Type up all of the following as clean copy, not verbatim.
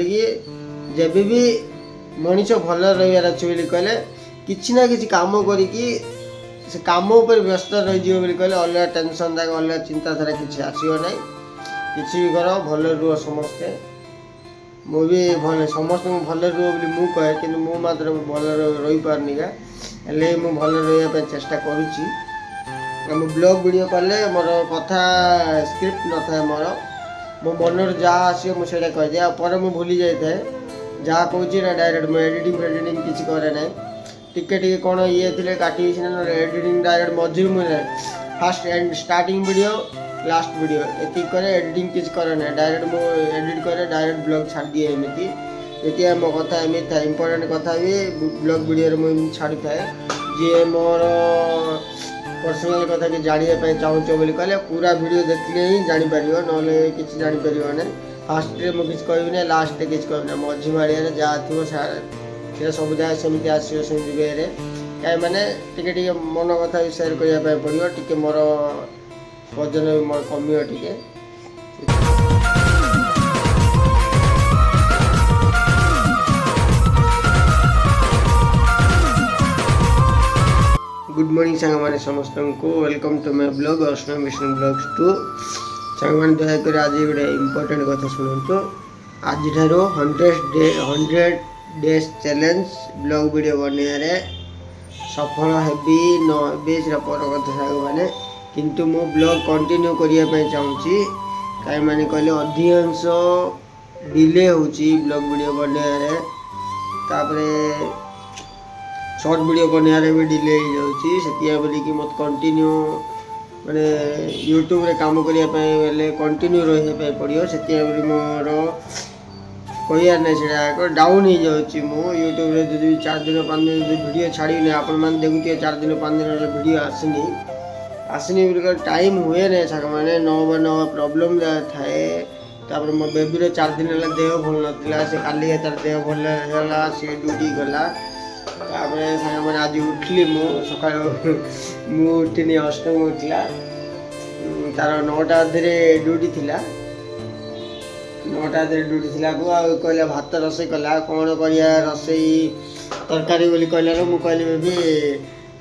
कि जब भी मनीष भल रही कहले किसी ना किसी काम करी से काम उपर व्यस्त रही कहले अलग टेंशन तक अलग चिंताधारा किसी आसो ना किसी भी कर भल रुह समस्ते मुझे भल समस्त भल रुह बोली कहे कि मात्र भल रही पारनी का हेल्ले मु भल रही चेष्टा करुच्ची ब्लॉग वीडियो कले मोर कथा स्क्रिप्ट न था मोर मो मन जहाँ आसो मुझे कहीदे पर मुझे भूली जाए जहाँ कहे डायरेक्ट मुझे एडिटिंग फेडिटिंग किसी करे ना टिके कौन ये थे काटी एडिटिंग डायरेक्ट मझे मुझे fast and starting video last video ये करे एडिटिंग किसी करे ना डायरेक्ट मुझे एडिट करे डायरेक्ट ब्लॉग छाड़ दिए एमती ये मो कथा एमती था इंपोर्टेंट कथा भी ब्लॉग वीडियो मुझे छाड़ी थाए जी मोर पर्सनल कथा कि जानापी चाहूच बोली कहले पूरा वीडियो देखले ही जापर ना कि जापर ना फास्ट मुझे किसी कहबी ना लास्ट किसी कहबी ना मझी माड़िया जहाँ थी से सब जगह सेमती आसो सेमती वे कहीं मैंने टे मन कथा भी सेयार करने पड़ो टे मोर वजन भी मोर कमियो टे गुड मॉर्निंग सांग मैंने समस्त को welcome to my blog Archana mission blogs 2 सांग मैंने दयाकर आज गोटे इंपोर्टेंट कथा शुणु आज 100 डेज चैलेंज ब्लॉग वीडियो बनने सफल हेबी न हेबी से पर कथा सांग मैंने किंतु मो ब्लॉग कंटिन्यू करने चाहूँगी कहीं मैंने कहले अधिकांश डिले होची ब्लॉग वीडियो बनने शॉर्ट वीडियो बनने भी डिले हो बोलिकी मत कंटिन्यू माने यूट्यूब रे काम करने कंटिन्यू रही पड़ो से मोर कहार ना से डाउन हो जाऊँगी मु यूट्यूब रे जो 4 दिन 5 दिन वीडियो छाड़ी ना आपण मैंने देखुए 4 दिन 5 दिन वीडियो आसनी बोल टाइम हुए ना छाक मैंने न प्रोब्लेम थाए तापर मो बेबी 4 दिन देह भल ना से काली तार देह भल सी ड्यूटी गला साग मैंने आज उठली मु सका उठनी अष्टमी उठला तार 9टा अधे ड्यूटी थी 9टा अधे ड्यूटी थी कहला भात रोसे कला कौन कर रोसे तरकारी बोली कहला मुझे कहली बेबी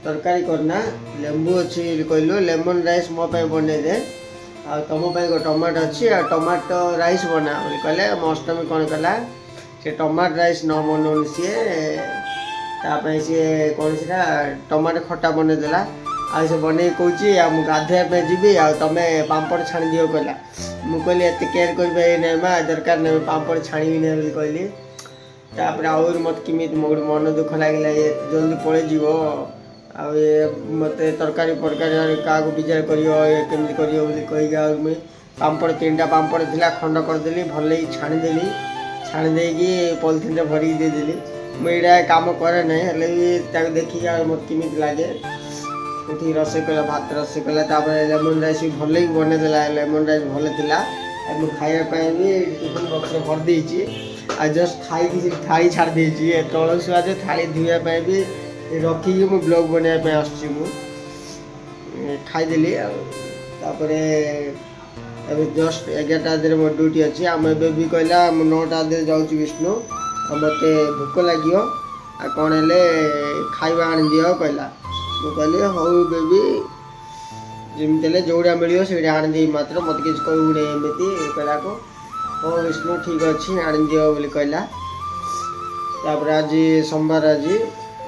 तरकारी करना लेंबू अच्छी कहलु लेमन राइस मो बने दे आ तुम टमाटो अच्छी टमाटो राइस बना बोली कहले मो अष्टमी कौन कला से टमाटो राइस न बनाऊनी सी कौन सा टमाटो खटा बनईदेला आ से बन कौन गाधे जी तुम पापड़ छाणी दियो कहला मुझे कहली एत केयर कर माँ दरकार नहीं पापड़ छाणी ना कहली आउर मत किमी मोटे मन दुख लगे जल्दी पड़े जीव मत तरकारी परकारी क्या विचार करमी कर मुझे पापड़ 3टा पापड़ थी खंड करदेली भल छाणीदेली छाणीदे पॉलिथिन भरिकी देदेली मुझे काम करे ना हेल्ले देखिए मत किमी लगे उठी रोसे कला भात रोसे कला लेमन राइस भी भल ही बनईदेला लेमन राइस भल था खायापी भी टिफिन बक्स भर देती आ जस्ट खाई थाली छाड़ देती तौल सुआज थाली धोयापी भी रखिकी मु ब्लॉग बनवाई आसुची खाईदेली जस्ट 11टा अधे मो ड्यूटी अच्छी आम ए भी कहला 9टा अधे जाऊँ विष्णु मत भोक लगे आ कौन है खाଇବା आनी दियो कहला मुझे कहली हऊ बेबी जमी जोड़ा मिलो से आनी मात्र मत किसी कहूँ एमती कहला को हाँ विष्णु ठीक अच्छे आनी दियो बोली कहला आज सोमवार आज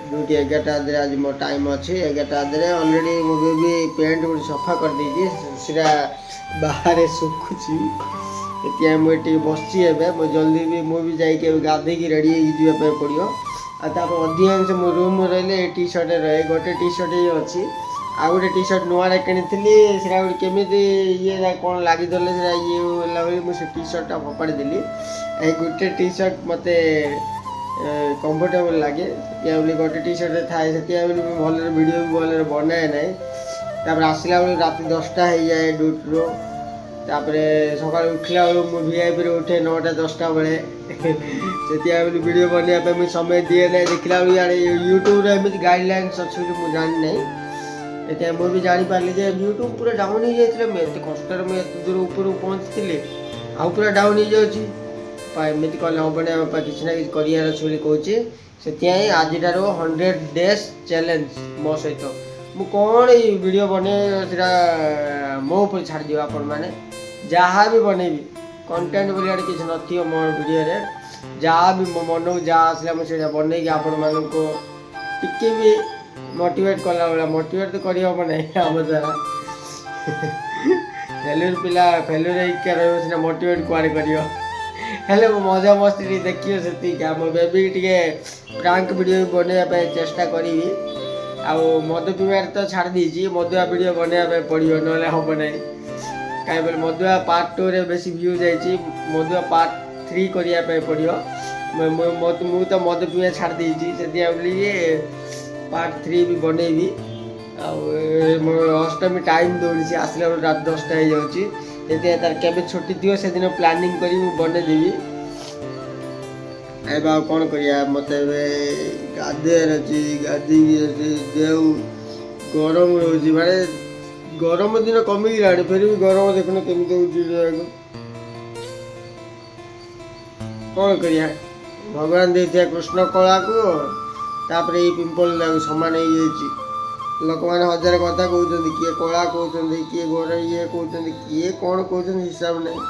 ड्यूटी 11टा अधे आज मो टाइम अच्छे 11टा अधे अलरेडी मो बेबी पेंट गोटे सफा कर देसी बाहर सुखुची ये मुझे बसची मुझे जल्दी भी मुझे जाइए गाधे रेडी जावाई पड़ो अधिकांश मो रूम रही टी शर्ट रहे गोटे टी शर्ट ही अच्छी आ गए टी शर्ट नुआ किनी से केमी ये कौन लगिदेले ये मुझे टी शर्टा फोपाड़ी देली गोटे टी शर्ट मत कंफर्टेबल लगे बोली गोटे टी शर्ट थाए से भल वीडियो भी भल बनाए ना आसला बेलू रात 10टा हो जाए ड्यूटी तापर सका उठला बेलू वीआईपी उठे 9टा 10टा बेले से वीडियो बनवाई मुझे समय दिए ना देखला बेलू यूट्यूब एमती गाइडलाइंस अच्छी मुझे जानी ना ये मुझे जापारी यूट्यूब पूरा डाउन हो जाए एत कष्ट मुझे दूर ऊपर पहुँची आउ पूरा डाउन हो जाऊँगी एमती कले हेनी आम किसी ना कि करार अच्छे कहे से आज 100 days चैलेंज मो सहित मु कौन वीडियो बने मो ऊपर छाड़ दियो आपण मैंने जहाँ भी बनेबी कंटेंट बोलिया किसी नथियो मो वीडियो रे जहाँ भी मो मन को जहाँ आसला मुझे बनई आपण मान को टिके भी मोटिवेट कला वाला मोटिवेट तो करी हम नहीं आम द्वारा फेल्यूर पिला फेल्यूर रहा मोटिवेट कुआड़े करियो हेले मजा मस्ती देखियो से आम बेबी टे प्रांक वीडियो बनवाई चेष्टा करी आउ मद पीबार तो छाड़ दी मदुआ वीडियो बनवाई पड़ो ना हम ना कहीं बोले मदुआ पार्ट 2 रे बेसी व्यू जाइए मदुआ पार्ट 3 करने पड़ो मु तो मद पीवा छाड़ दी से पार्ट 3 भी बनईबी अष्टमी टाइम दौड़ी आसला रात 10टा हो जाए तार केबे छुट्टी थी से दिन प्लानिंग करी बनईदेवी ए कौन करिया मत गाधेर अच्छी गाधी देव गरम रोचे माने गरम दिन कमिगला फिर भी गरम देखना केमी कौन करिया भगवान देते कृष्ण कला को तापर ये पिंपल सामान हो लोक मैंने हजार कथा कहते किए कला कहते किए गोर ये कहते किए कौन कहते हिसाब नहीं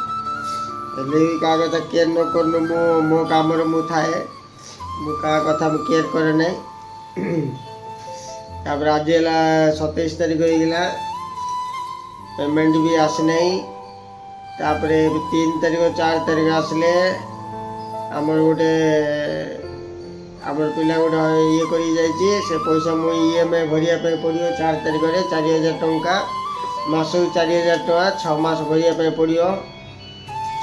हेल्ले भी क्या कथा केयर न कर मो कम मु थाए मु क्या कथा केयर करे ना आज है 27 तारीख होगा पेमेंट भी आसना तापर 3 तारीख 4 तारीख आसले आमर गोटे आमर पिला गोटे ये कर से पैसा मु EMI भरिया पड़ो 4 तारीख में 4000 टंका मास 4000 टका 6 मास भरिया पड़ो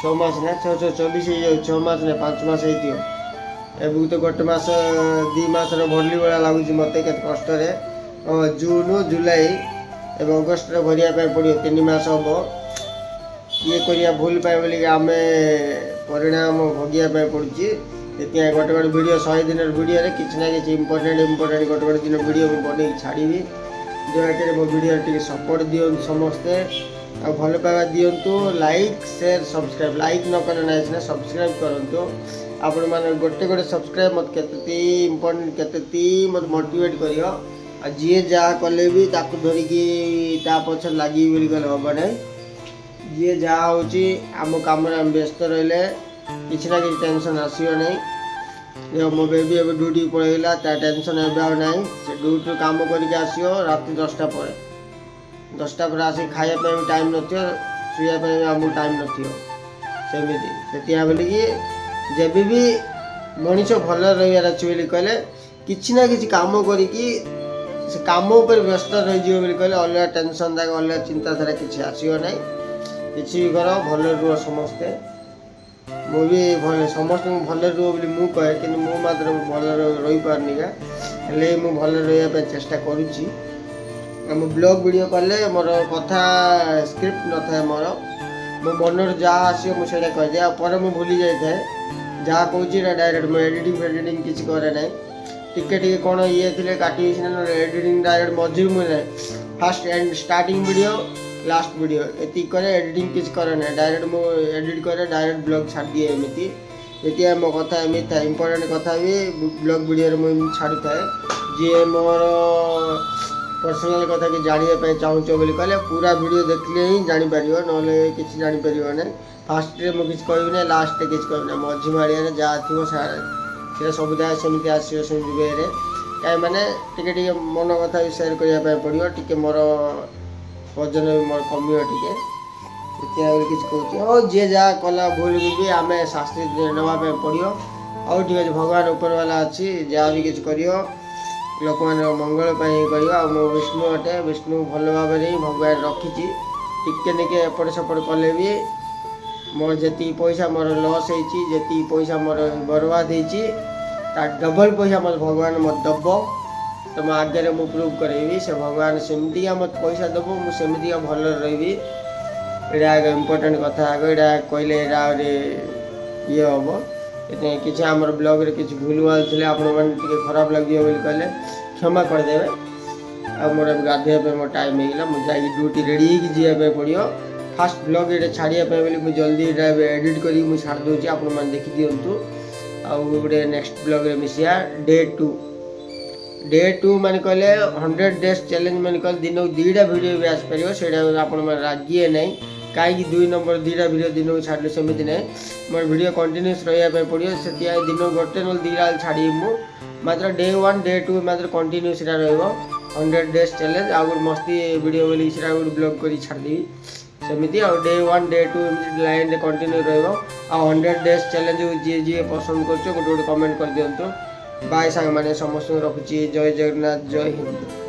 6 मास ना 624 6 मास ना 5 मास हो तो गोटे मास 2 मास भरली भाया लगुच मत के कष्ट जून जुलाई एवं अगस्ट भरिया पड़ो 3 मास हम ये करिया भूल पाए बोलिक आम परिणाम भोगिया पड़ी गोटे गोटे वीडियो 100 दिन वीडियो किसी ना कि इम्पोर्टेंट गोटे गोटे दिन वीडियो बन छाड़ी जहाँकि मो वीडियो टे सपोर्ट दियंतु समस्ते आ भल पाइबा दियंतु लाइक शेयर सब्सक्राइब लाइक न कले ना सीना सब्सक्राइब करूँ आपण मैंने गोटे गोटे सब्सक्राइब मत के इम्पोर्टेंट के मत मोटिवेट कर जी जहाँ कले भी धरिकी पछ लगी गले हम ना जी जहाँ हूँ आम कम व्यस्त रही किसी ना किसी टेंशन आसो नहीं मो बेबी अब ड्यूटी पड़ेगा टेंशन एवं ना से ड्यूटी काम करके आसो रात 10टा पर 10टा पर आसिक खायापी टाइम नोईवाई आमको टाइम नमती से बोलिकी जब भी मनीष भल रही अच्छे कहले किसी ना कि कम कर कम व्यस्त रही कहले अलग टेंशन अलग चिंताधारा किसी आसो ना किसी भी कर भल रुह समस्ते मु भी भल समस्त भल रुह बोली मु कहे कि मात्र भल रही पारनिका हेल्ले मु भल रही चेष्टा करुच्ची ब्लॉग वीडियो कले मोर कथा स्क्रिप्ट न था मोर मो मन जहाँ आसो मुझे कहीदे पर मुझे भूली जाए जहाँ कहे डायरेक्ट मुझे एडिटिंग किसी करे ना टिके कौन ये थे काटी एडिटिंग डायरेक्ट मझे मुझे fast and starting video last video ये करे एडिटिंग किसी करे ना डायरेक्ट मु एडिट करे डायरेक्ट ब्लॉग छाड़ दिए एमती ये मो कथा एमती था इंपोर्टेंट कथा भी ब्लॉग वीडियो मुझे छाड़ी थाए जी मोर पर्सनल कथा कि जानापी चाहूँ बोली कहले पूरा वीडियो देखले ही जापर ना कि जापर ना फास्ट मुझे किसी कहबी ना लास्ट किसी कहबी ना मझी माड़िया जहाँ थी सबुदा सेमती आसो सेमती वे कहीं मैंने टे मन कथा भी सेयार करने पड़ो टे मोर वजन भी मोर कमियो टे किसी कहूँ जी जहाँ कला भूल भी आम शास्त्री नापी पड़ो आउ ठीक है भगवान ऊपर वाला अच्छी जहाँ भी किसी कर लोक मैंने मंगल कर मो विष्णु अटे विष्णु भल भाव ही भगवान रखी टिके निके एपट सेपट कले भी मोर जी पैसा मोर लॉस होती पैसा मोर बर्बाद होती डबल पैसा मत भगवान मत दब तो मो आगे मु प्रूव करेबी से भगवान सेमती मत पैसा दब मुझे भल रही यहाँ इम्पोर्टेंट कथा आगे यहाँ कहले ये हम किसी आम ब्लॉग रे किसी भूल भाल थे आपने खराब लगे बोली कहले क्षमा करदे आ मोर गाधे मोर टाइम होगा मुझे ड्यूटी रेडी जावाई पड़ो फास्ट ब्लॉग ये छाड़िया बोली मुझे जल्दी एडिट करी मुझे छाड़ दूसरी आपण मैंने देखी दिंतु आउ गोटे नेक्स्ट ब्लॉग रे मिसिया डे टू माने कहले 100 डेज चैलेंज माने कहले दिन को 2टा वीडियो भी आसपार से आपण मैंने राजी है नहीं कहीं 2 नंबर 2टा वीडियो दिन को छाड़े सेमती ना मोर वीडियो कंटिन्यूस रहा पड़ो से दिन गोटे न 2टा छाड़ी मु मात्र डे 1 डे 2 मात्र कंटिन्यूस 100 डेज चैलेंज आउ मस्ती वीडियो बोली गोटे ब्लॉग कर छाड़देवी सेमती आ डे 1 डे 2 लाइन रे कंटिन्यू रहिबो आ 100 डेज चैलेंज जी जी पसंद करछो गोटे कमेंट कर दियंतो बाय सांग माने समस्त रखुची जय जगन्नाथ जय हिंद।